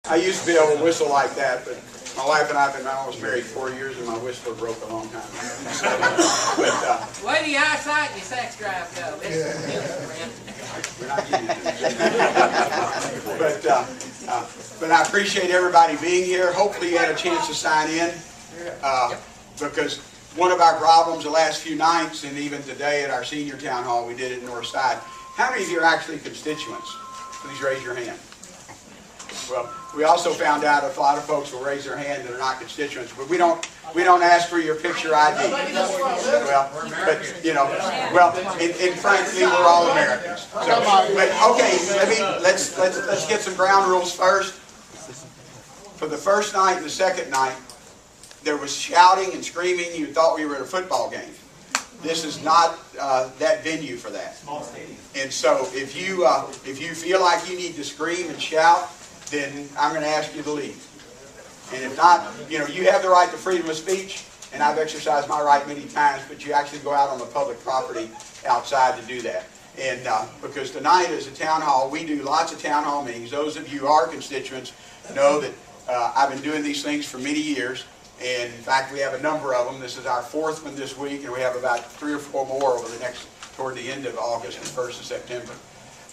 I used to be able to whistle like that, but my wife and I have been almost married 4 years, and my whistler broke a long time ago. But, where do your eyesight and your sex drive go? we're not getting into that. But I appreciate everybody being here. Hopefully you had a chance to sign in, because one of our problems the last few nights, and even today at our senior town hall, we did it in Northside. How many of you are actually constituents? Please raise your hand. Well, we also found out a lot of folks will raise their hand that are not constituents, but we don't ask for your picture ID. Well, but you know, well, and frankly, we're all Americans. So, but okay, let's get some ground rules first. For the first night and the second night, there was shouting and screaming. You thought we were at a football game. This is not that venue for that. Small stadium. And so, if you feel like you need to scream and shout, then I'm going to ask you to leave. And if not, you know, you have the right to freedom of speech, and I've exercised my right many times, but you actually go out on the public property outside to do that. And because tonight is a town hall, we do lots of town hall meetings. Those of you who are constituents know that I've been doing these things for many years, and in fact we have a number of them. This is our fourth one this week, and we have about 3 or 4 more over the next, toward the end of August and 1st of September.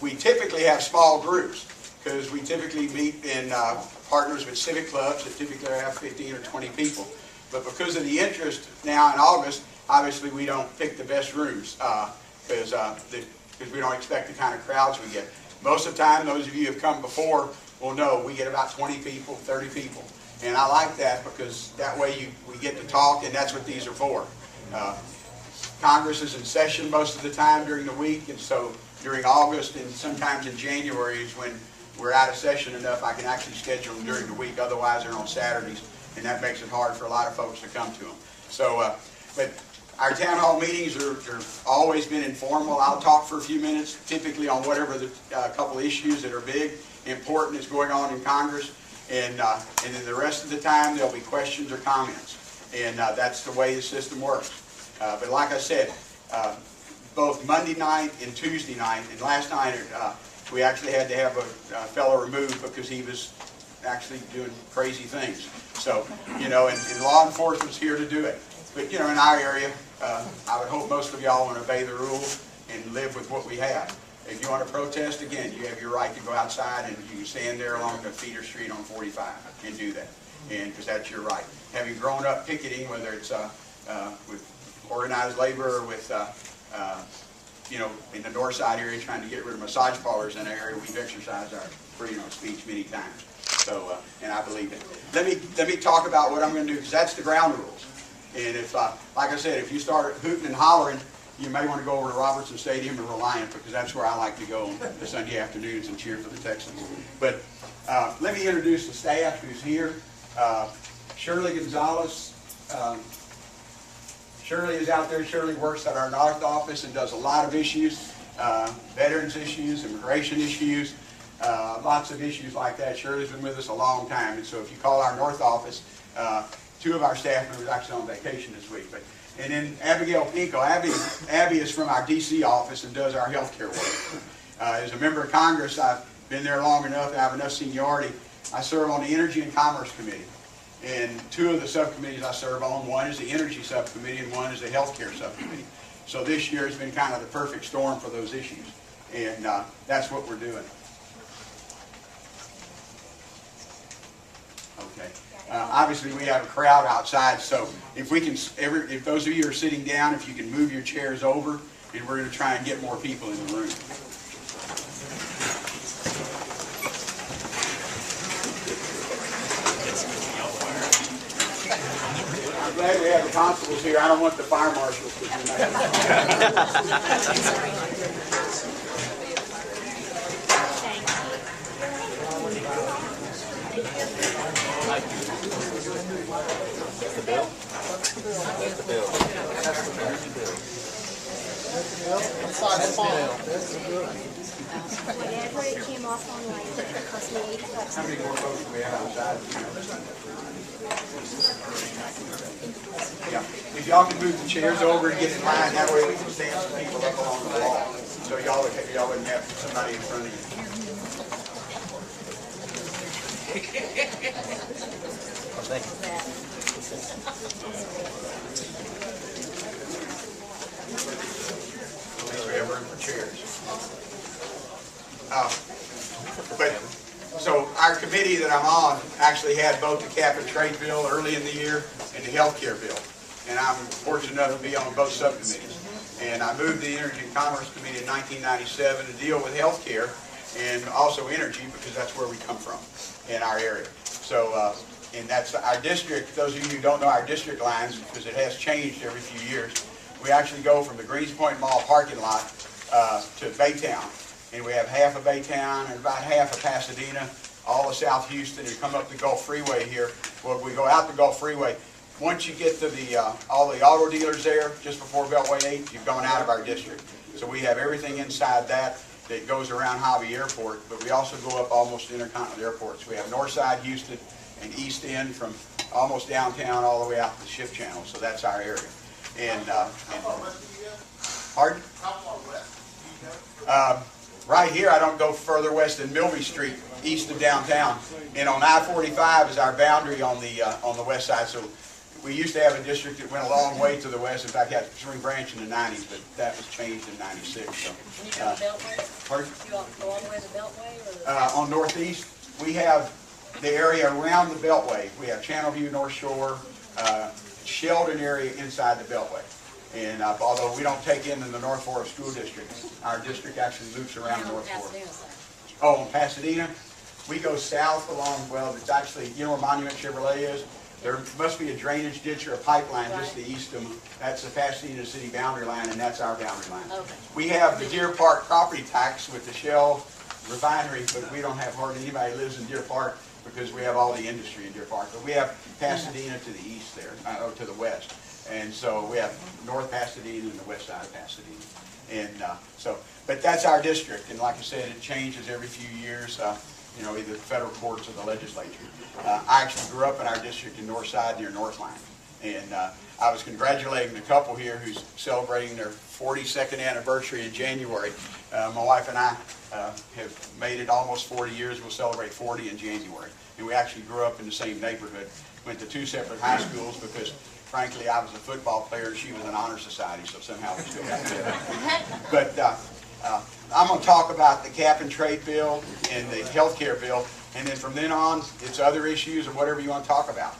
We typically have small groups, because we typically meet in partners with civic clubs that typically have 15 or 20 people. But because of the interest now in August, obviously we don't pick the best rooms because we don't expect the kind of crowds we get. Most of the time, those of you who have come before will know we get about 20 people, 30 people. And I like that because that way we get to talk, and that's what these are for. Congress is in session most of the time during the week, and so during August and sometimes in January is when we're out of session enough I can actually schedule them during the week. Otherwise they're on Saturdays, and that makes it hard for a lot of folks to come to them. So, but our town hall meetings are always been informal. I'll talk for a few minutes, typically on whatever the couple issues that are big, important is going on in Congress, and then the rest of the time there'll be questions or comments, and that's the way the system works. But like I said, both Monday night and Tuesday night, and last night we actually had to have a fellow removed because he was actually doing crazy things. So, you know, and law enforcement's here to do it. But, you know, in our area, I would hope most of y'all want to obey the rules and live with what we have. If you want to protest, again, you have your right to go outside and you can stand there along the feeder street on 45 and do that. And because that's your right. Having grown up picketing, whether it's with organized labor or with you know, in the north side area trying to get rid of massage parlors in the area, we've exercised our freedom of speech many times. So, and I believe it. Let me talk about what I'm going to do, because that's the ground rules. And if, like I said, if you start hooting and hollering, you may want to go over to Robertson Stadium or Reliant, because that's where I like to go on the Sunday afternoons and cheer for the Texans. But let me introduce the staff who's here. Shirley Gonzalez. Shirley is out there. Shirley works at our North office and does a lot of issues, veterans issues, immigration issues, lots of issues like that. Shirley's been with us a long time, and so if you call our North office, 2 of our staff members are actually on vacation this week. And then Abigail Pinko. Abby is from our DC office and does our healthcare work. As a member of Congress, I've been there long enough and I have enough seniority. I serve on the Energy and Commerce Committee. And 2 of the subcommittees I serve on, one is the Energy Subcommittee and one is the Healthcare Subcommittee. So this year has been kind of the perfect storm for those issues. And that's what we're doing. Okay. Obviously we have a crowd outside, so if we can, if those of you are sitting down, if you can move your chairs over, and we're going to try and get more people in the room. I'm glad we have the constables here. I don't want the fire marshals to do The bill? That's the bill. Whenever it came off online, it cost me $8. How many more folks do we have outside? Yeah. If y'all can move the chairs over and get in line, that way we can stand some people up along the wall. So y'all wouldn't have somebody in front of you. Thank you. We have room for chairs. But, so our committee that I'm on actually had both the cap and trade bill early in the year and the health care bill. And I'm fortunate enough to be on both subcommittees. And I moved the Energy and Commerce Committee in 1997 to deal with health care and also energy, because that's where we come from in our area. So, and that's our district. Those of you who don't know our district lines, because it has changed every few years, we actually go from the Greenspoint Mall parking lot to Baytown. And we have half of Baytown and about half of Pasadena, all of South Houston, and come up the Gulf Freeway here. Well, we go out the Gulf Freeway. Once you get to the all the auto dealers there, just before Beltway 8, you've gone out of our district. So we have everything inside that goes around Hobby Airport, but we also go up almost to Intercontinental Airports. We have Northside Houston and East End from almost downtown all the way out to the Ship Channel. So that's our area. Pardon? Right here, I don't go further west than Milby Street, east of downtown, and on I-45 is our boundary on the west side. So we used to have a district that went a long way to the west. In fact, had Spring Branch in the 90s, but that was changed in '96. So, You go to Beltway? pardon? You want to go all the way to Beltway, or? On Northeast, we have the area around the Beltway. We have Channelview, North Shore, Sheldon area inside the Beltway. And although we don't take in the North Forest School District, our district actually loops around North Forest. Pasadena side. Oh, in Pasadena, we go south along, well, it's actually, you know where Monument Chevrolet is? There must be a drainage ditch or a pipeline just to the east of them. That's the Pasadena city boundary line, and that's our boundary line. Okay. We have the Deer Park property tax with the Shell refinery, but we don't have hardly anybody who lives in Deer Park because we have all the industry in Deer Park. But we have Pasadena to the east there, or to the west. And so we have North Pasadena and the west side of Pasadena. And but that's our district. And like I said, it changes every few years, you know, either the federal courts or the legislature. I actually grew up in our district in Northside near Northline. And I was congratulating a couple here who's celebrating their 42nd anniversary in January. My wife and I have made it almost 40 years. We'll celebrate 40 in January. And we actually grew up in the same neighborhood. Went to two separate high schools because frankly, I was a football player and she was an honor society, so somehow we still got together. But I'm going to talk about the cap and trade bill and the health care bill, and then from then on, it's other issues or whatever you want to talk about.